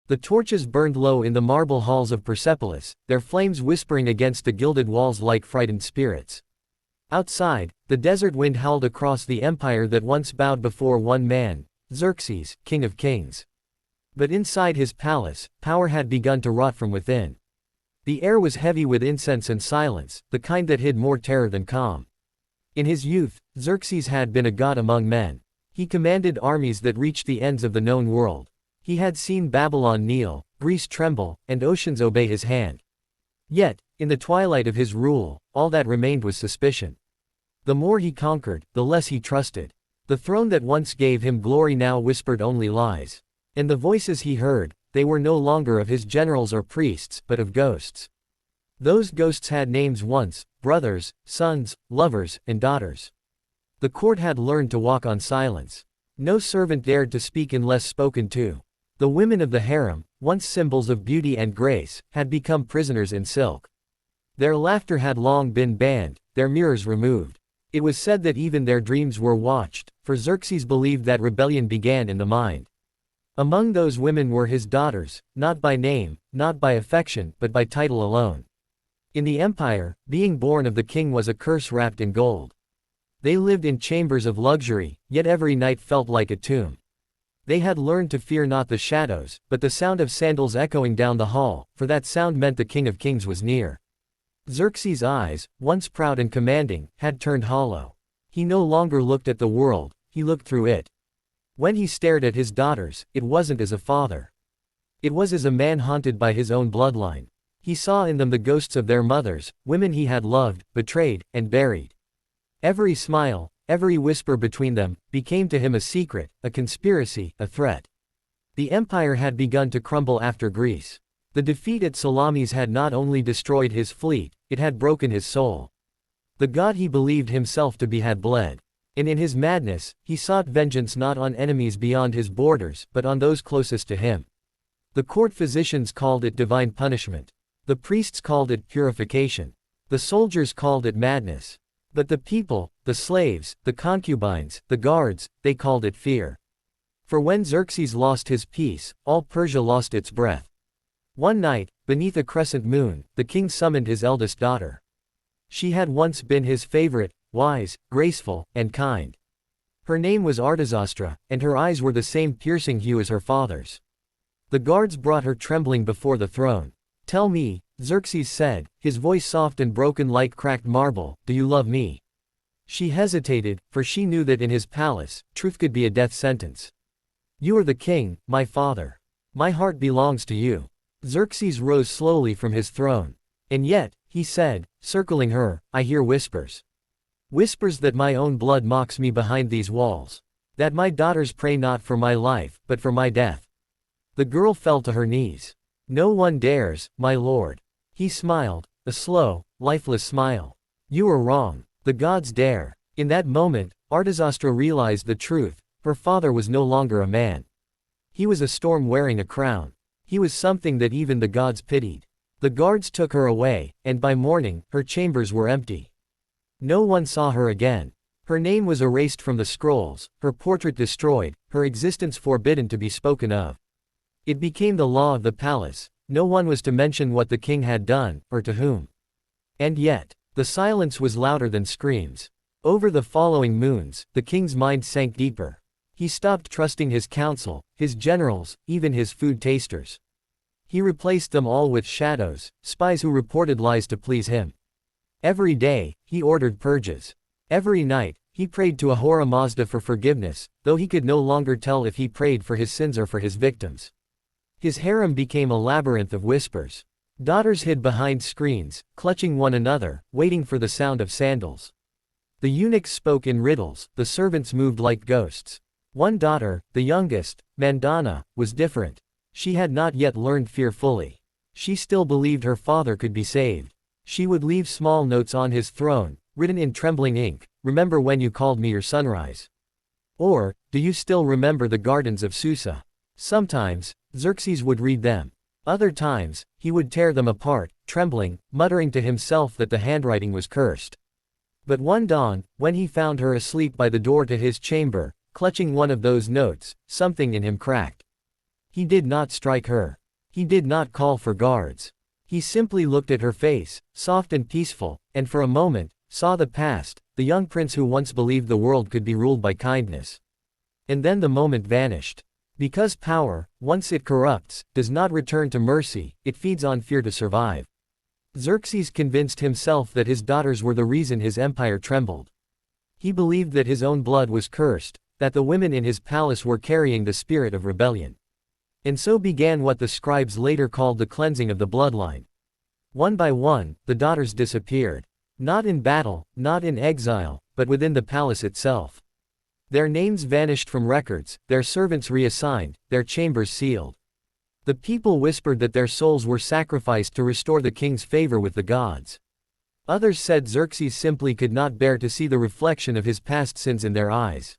The torches burned low in the marble halls of Persepolis, their flames whispering against the gilded walls like frightened spirits. Outside, the desert wind howled across the empire that once bowed before one man, Xerxes, king of kings. But inside his palace, power had begun to rot from within. The air was heavy with incense and silence, the kind that hid more terror than calm. In his youth, Xerxes had been a god among men. He commanded armies that reached the ends of the known world. He had seen Babylon kneel, Greece tremble, and oceans obey his hand. Yet, in the twilight of his rule, all that remained was suspicion. The more he conquered, the less he trusted. The throne that once gave him glory now whispered only lies. And the voices he heard, they were no longer of his generals or priests, but of ghosts. Those ghosts had names once: brothers, sons, lovers, and daughters. The court had learned to walk on silence. No servant dared to speak unless spoken to. The women of the harem, once symbols of beauty and grace, had become prisoners in silk. Their laughter had long been banned, their mirrors removed. It was said that even their dreams were watched, for Xerxes believed that rebellion began in the mind. Among those women were his daughters, not by name, not by affection, but by title alone. In the empire, being born of the king was a curse wrapped in gold. They lived in chambers of luxury, yet every night felt like a tomb. They had learned to fear not the shadows, but the sound of sandals echoing down the hall, for that sound meant the King of Kings was near. Xerxes' eyes, once proud and commanding, had turned hollow. He no longer looked at the world, he looked through it. When he stared at his daughters, it wasn't as a father. It was as a man haunted by his own bloodline. He saw in them the ghosts of their mothers, women he had loved, betrayed, and buried. Every smile, every whisper between them, became to him a secret, a conspiracy, a threat. The empire had begun to crumble after Greece. The defeat at Salamis had not only destroyed his fleet, it had broken his soul. The god he believed himself to be had bled. And in his madness, he sought vengeance not on enemies beyond his borders, but on those closest to him. The court physicians called it divine punishment. The priests called it purification. The soldiers called it madness. But the people, the slaves, the concubines, the guards, they called it fear. For when Xerxes lost his peace, all Persia lost its breath. One night, beneath a crescent moon, the king summoned his eldest daughter. She had once been his favorite, wise, graceful, and kind. Her name was Artazastra, and her eyes were the same piercing hue as her father's. The guards brought her trembling before the throne. "Tell me," Xerxes said, his voice soft and broken like cracked marble, "do you love me?" She hesitated, for she knew that in his palace, truth could be a death sentence. "You are the king, my father. My heart belongs to you." Xerxes rose slowly from his throne. "And yet," he said, circling her, "I hear whispers. Whispers that my own blood mocks me behind these walls. That my daughters pray not for my life, but for my death." The girl fell to her knees. "No one dares, my lord." He smiled, a slow, lifeless smile. "You are wrong. The gods dare." In that moment, Artazastra realized the truth. Her father was no longer a man. He was a storm wearing a crown. He was something that even the gods pitied. The guards took her away, and by morning, her chambers were empty. No one saw her again. Her name was erased from the scrolls, her portrait destroyed, her existence forbidden to be spoken of. It became the law of the palace. No one was to mention what the king had done, or to whom. And yet, the silence was louder than screams. Over the following moons, the king's mind sank deeper. He stopped trusting his council, his generals, even his food tasters. He replaced them all with shadows, spies who reported lies to please him. Every day, he ordered purges. Every night, he prayed to Ahura Mazda for forgiveness, though he could no longer tell if he prayed for his sins or for his victims. His harem became a labyrinth of whispers. Daughters hid behind screens, clutching one another, waiting for the sound of sandals. The eunuchs spoke in riddles, the servants moved like ghosts. One daughter, the youngest, Mandana, was different. She had not yet learned fear fully. She still believed her father could be saved. She would leave small notes on his throne, written in trembling ink: "Remember when you called me your sunrise?" Or, "Do you still remember the gardens of Susa?" Sometimes, Xerxes would read them. Other times, he would tear them apart, trembling, muttering to himself that the handwriting was cursed. But one dawn, when he found her asleep by the door to his chamber, clutching one of those notes, something in him cracked. He did not strike her. He did not call for guards. He simply looked at her face, soft and peaceful, and for a moment, saw the past, the young prince who once believed the world could be ruled by kindness. And then the moment vanished. Because power, once it corrupts, does not return to mercy, it feeds on fear to survive. Xerxes convinced himself that his daughters were the reason his empire trembled. He believed that his own blood was cursed, that the women in his palace were carrying the spirit of rebellion. And so began what the scribes later called the cleansing of the bloodline. One by one, the daughters disappeared. Not in battle, not in exile, but within the palace itself. Their names vanished from records, their servants reassigned, their chambers sealed. The people whispered that their souls were sacrificed to restore the king's favor with the gods. Others said Xerxes simply could not bear to see the reflection of his past sins in their eyes.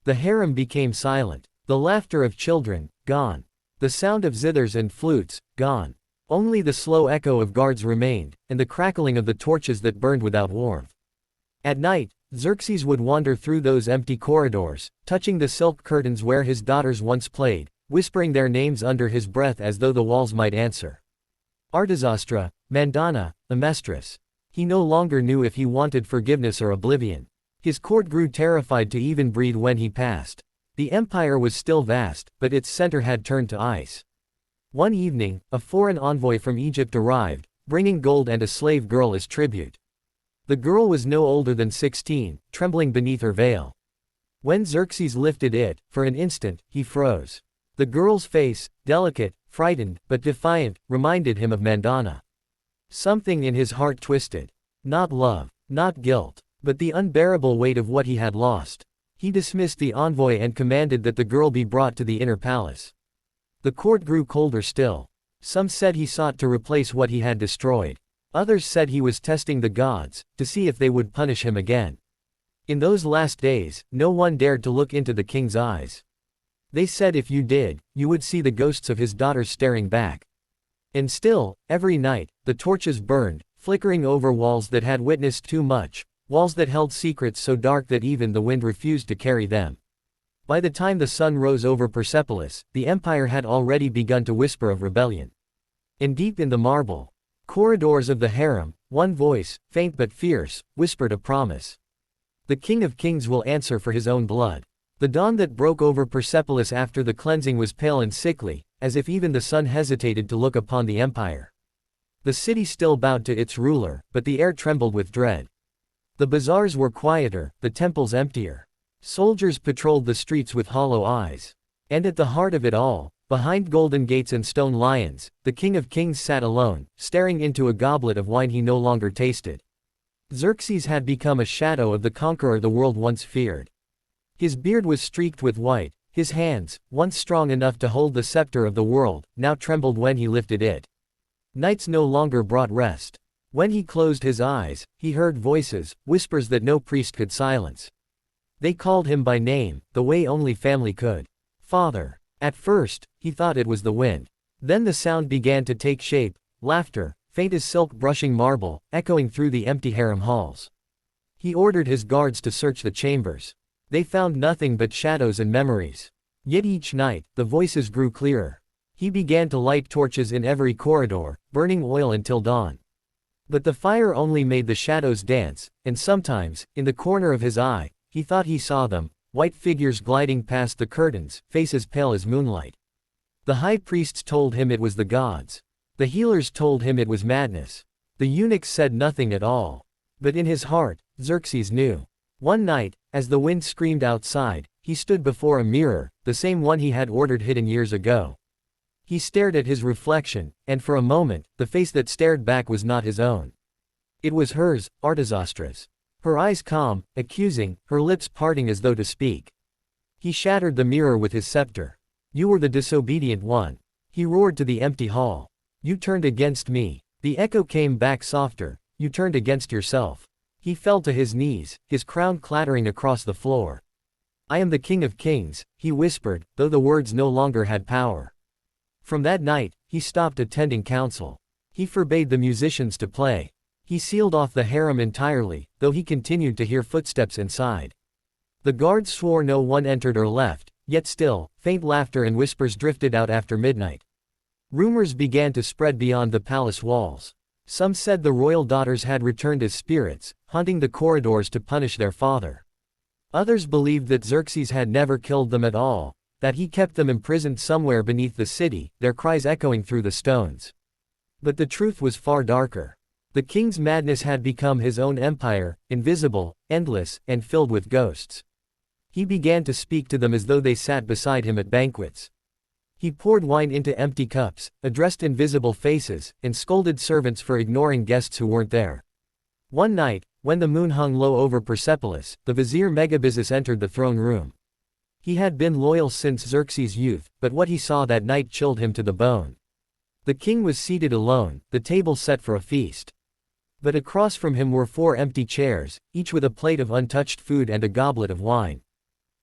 The harem became silent. The laughter of children, gone. The sound of zithers and flutes, gone. Only the slow echo of guards remained, and the crackling of the torches that burned without warmth. At night, Xerxes would wander through those empty corridors, touching the silk curtains where his daughters once played, whispering their names under his breath as though the walls might answer. Artazastra, Mandana, Amestris. He no longer knew if he wanted forgiveness or oblivion. His court grew terrified to even breathe when he passed. The empire was still vast, but its center had turned to ice. One evening, a foreign envoy from Egypt arrived, bringing gold and a slave girl as tribute. The girl was no older than 16, trembling beneath her veil. When Xerxes lifted it, for an instant, he froze. The girl's face, delicate, frightened, but defiant, reminded him of Mandana. Something in his heart twisted. Not love, not guilt, but the unbearable weight of what he had lost. He dismissed the envoy and commanded that the girl be brought to the inner palace. The court grew colder still. Some said he sought to replace what he had destroyed. Others said he was testing the gods, to see if they would punish him again. In those last days, no one dared to look into the king's eyes. They said if you did, you would see the ghosts of his daughters staring back. And still, every night, the torches burned, flickering over walls that had witnessed too much, walls that held secrets so dark that even the wind refused to carry them. By the time the sun rose over Persepolis, the empire had already begun to whisper of rebellion. And deep in the marble corridors of the harem, one voice, faint but fierce, whispered a promise. The King of Kings will answer for his own blood. The dawn that broke over Persepolis after the cleansing was pale and sickly, as if even the sun hesitated to look upon the empire. The city still bowed to its ruler, but the air trembled with dread. The bazaars were quieter, the temples emptier. Soldiers patrolled the streets with hollow eyes. And at the heart of it all, behind golden gates and stone lions, the King of Kings sat alone, staring into a goblet of wine he no longer tasted. Xerxes had become a shadow of the conqueror the world once feared. His beard was streaked with white, his hands, once strong enough to hold the scepter of the world, now trembled when he lifted it. Nights no longer brought rest. When he closed his eyes, he heard voices, whispers that no priest could silence. They called him by name, the way only family could. Father. At first, he thought it was the wind. Then the sound began to take shape, laughter, faint as silk brushing marble, echoing through the empty harem halls. He ordered his guards to search the chambers. They found nothing but shadows and memories. Yet each night, the voices grew clearer. He began to light torches in every corridor, burning oil until dawn. But the fire only made the shadows dance, and sometimes, in the corner of his eye, he thought he saw them, white figures gliding past the curtains, faces pale as moonlight. The high priests told him it was the gods. The healers told him it was madness. The eunuchs said nothing at all. But in his heart, Xerxes knew. One night, as the wind screamed outside, he stood before a mirror, the same one he had ordered hidden years ago. He stared at his reflection, and for a moment, the face that stared back was not his own. It was hers, Artazastra's. Her eyes calm, accusing, her lips parting as though to speak. He shattered the mirror with his scepter. You were the disobedient one. He roared to the empty hall. You turned against me. The echo came back softer. You turned against yourself. He fell to his knees, his crown clattering across the floor. I am the King of Kings, he whispered, though the words no longer had power. From that night, he stopped attending council. He forbade the musicians to play. He sealed off the harem entirely, though he continued to hear footsteps inside. The guards swore no one entered or left, Yet still, faint laughter and whispers drifted out after midnight. Rumors began to spread beyond the palace walls. Some said the royal daughters had returned as spirits, haunting the corridors to punish their father. Others believed that Xerxes had never killed them at all, that he kept them imprisoned somewhere beneath the city, their cries echoing through the stones. But the truth was far darker. The king's madness had become his own empire, invisible, endless, and filled with ghosts. He began to speak to them as though they sat beside him at banquets. He poured wine into empty cups, addressed invisible faces, and scolded servants for ignoring guests who weren't there. One night, when the moon hung low over Persepolis, the vizier Megabyzus entered the throne room. He had been loyal since Xerxes' youth, but what he saw that night chilled him to the bone. The king was seated alone, the table set for a feast. But across from him were 4 empty chairs, each with a plate of untouched food and a goblet of wine.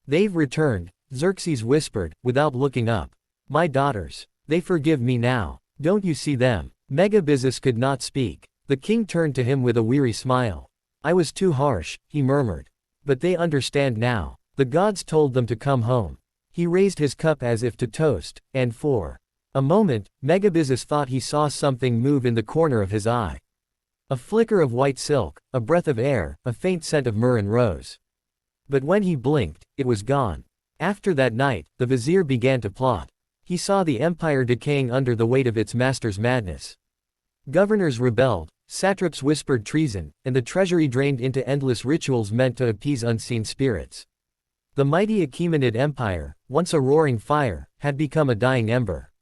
"They've returned," Xerxes whispered, without looking up. "My daughters. They forgive me now. Don't you see them?" Megabyzus could not speak. The king turned to him with a weary smile. "I was too harsh," he murmured. "But they understand now. The gods told them to come home." He raised his cup as if to toast, and for a moment, Megabyzus thought he saw something move in the corner of his eye. A flicker of white silk, a breath of air, a faint scent of myrrh and rose. But when he blinked, it was gone. After that night, the vizier began to plot. He saw the empire decaying under the weight of its master's madness. Governors rebelled, satraps whispered treason, and the treasury drained into endless rituals meant to appease unseen spirits. The mighty Achaemenid Empire, once a roaring fire, had become a dying ember.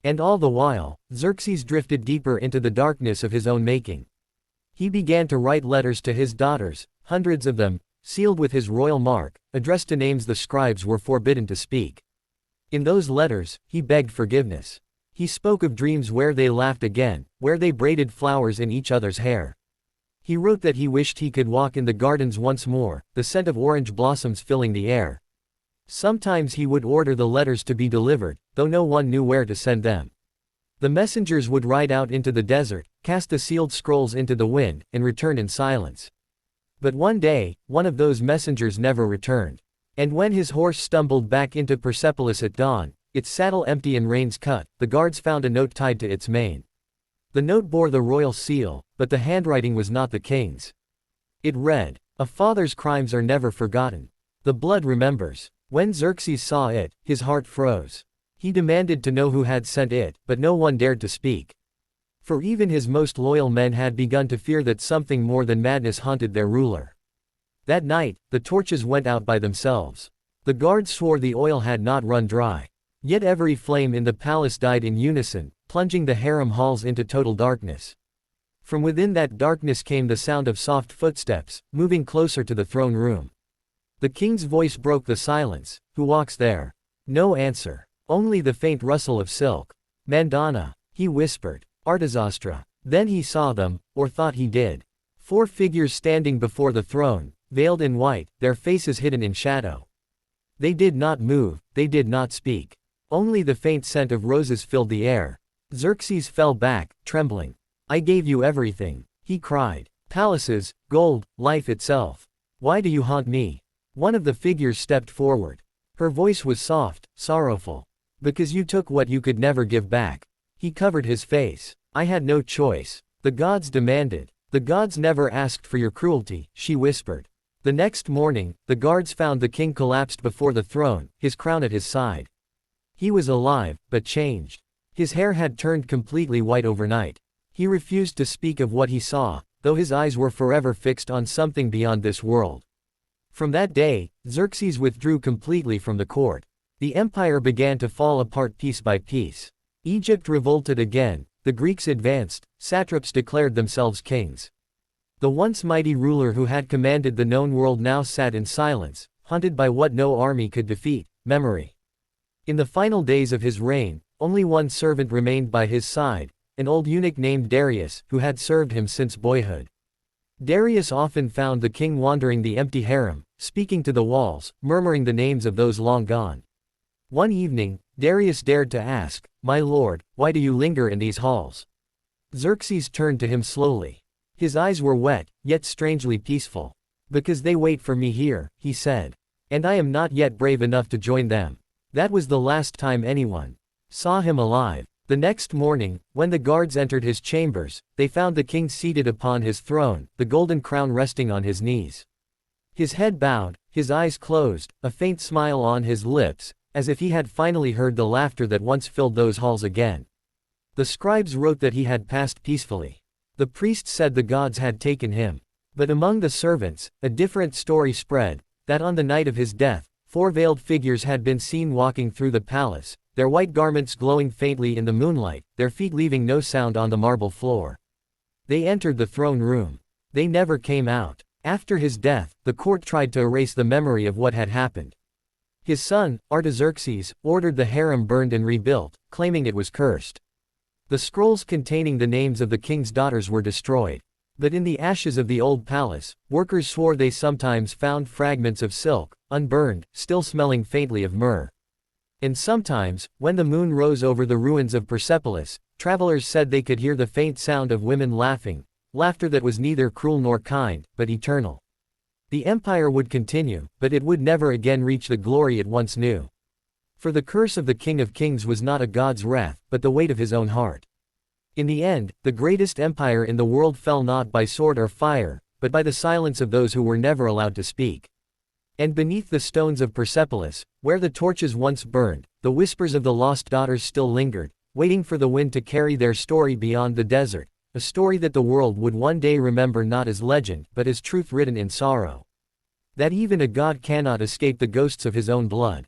And all the while, Xerxes drifted deeper into the darkness of his own making. He began to write letters to his daughters, hundreds of them, sealed with his royal mark, addressed to names the scribes were forbidden to speak. In those letters, he begged forgiveness. He spoke of dreams where they laughed again, where they braided flowers in each other's hair. He wrote that he wished he could walk in the gardens once more, the scent of orange blossoms filling the air. Sometimes he would order the letters to be delivered, though no one knew where to send them. The messengers would ride out into the desert, cast the sealed scrolls into the wind, and return in silence. But one day, one of those messengers never returned. And when his horse stumbled back into Persepolis at dawn, its saddle empty and reins cut, the guards found a note tied to its mane. The note bore the royal seal, but the handwriting was not the king's. It read, "A father's crimes are never forgotten. The blood remembers." When Xerxes saw it, his heart froze. He demanded to know who had sent it, but no one dared to speak. For even his most loyal men had begun to fear that something more than madness haunted their ruler. That night, the torches went out by themselves. The guards swore the oil had not run dry. Yet every flame in the palace died in unison, plunging the harem halls into total darkness. From within that darkness came the sound of soft footsteps, moving closer to the throne room. The king's voice broke the silence. "Who walks there?" No answer. Only the faint rustle of silk. "Mandana," he whispered. "Artazastra." Then he saw them, or thought he did. 4 figures standing before the throne, veiled in white, their faces hidden in shadow. They did not move, they did not speak. Only the faint scent of roses filled the air. Xerxes fell back, trembling. "I gave you everything," he cried. "Palaces, gold, life itself. Why do you haunt me?" One of the figures stepped forward. Her voice was soft, sorrowful. "Because you took what you could never give back." He covered his face. "I had no choice. The gods demanded." "The gods never asked for your cruelty," she whispered. The next morning, the guards found the king collapsed before the throne, his crown at his side. He was alive, but changed. His hair had turned completely white overnight. He refused to speak of what he saw, though his eyes were forever fixed on something beyond this world. From that day, Xerxes withdrew completely from the court. The empire began to fall apart piece by piece. Egypt revolted again, the Greeks advanced, satraps declared themselves kings. The once mighty ruler who had commanded the known world now sat in silence, haunted by what no army could defeat, memory. In the final days of his reign, only one servant remained by his side, an old eunuch named Darius, who had served him since boyhood. Darius often found the king wandering the empty harem, speaking to the walls, murmuring the names of those long gone. One evening, Darius dared to ask, "My lord, why do you linger in these halls?" Xerxes turned to him slowly. His eyes were wet, yet strangely peaceful. "Because they wait for me here," he said. And I am not yet brave enough to join them. That was the last time anyone saw him alive. The next morning, when the guards entered his chambers, they found the king seated upon his throne, the golden crown resting on his knees. His head bowed, his eyes closed, a faint smile on his lips, as if he had finally heard the laughter that once filled those halls again. The scribes wrote that he had passed peacefully. The priests said the gods had taken him. But among the servants, a different story spread, that on the night of his death, 4 veiled figures had been seen walking through the palace, their white garments glowing faintly in the moonlight, their feet leaving no sound on the marble floor. They entered the throne room. They never came out. After his death, the court tried to erase the memory of what had happened. His son, Xerxes, ordered the harem burned and rebuilt, claiming it was cursed. The scrolls containing the names of the king's daughters were destroyed. But in the ashes of the old palace, workers swore they sometimes found fragments of silk, unburned, still smelling faintly of myrrh. And sometimes, when the moon rose over the ruins of Persepolis, travelers said they could hear the faint sound of women laughing, laughter that was neither cruel nor kind, but eternal. The empire would continue, but it would never again reach the glory it once knew. For the curse of the King of Kings was not a god's wrath, but the weight of his own heart. In the end, the greatest empire in the world fell not by sword or fire, but by the silence of those who were never allowed to speak. And beneath the stones of Persepolis, where the torches once burned, the whispers of the lost daughters still lingered, waiting for the wind to carry their story beyond the desert, a story that the world would one day remember not as legend but as truth written in sorrow. That even a god cannot escape the ghosts of his own blood.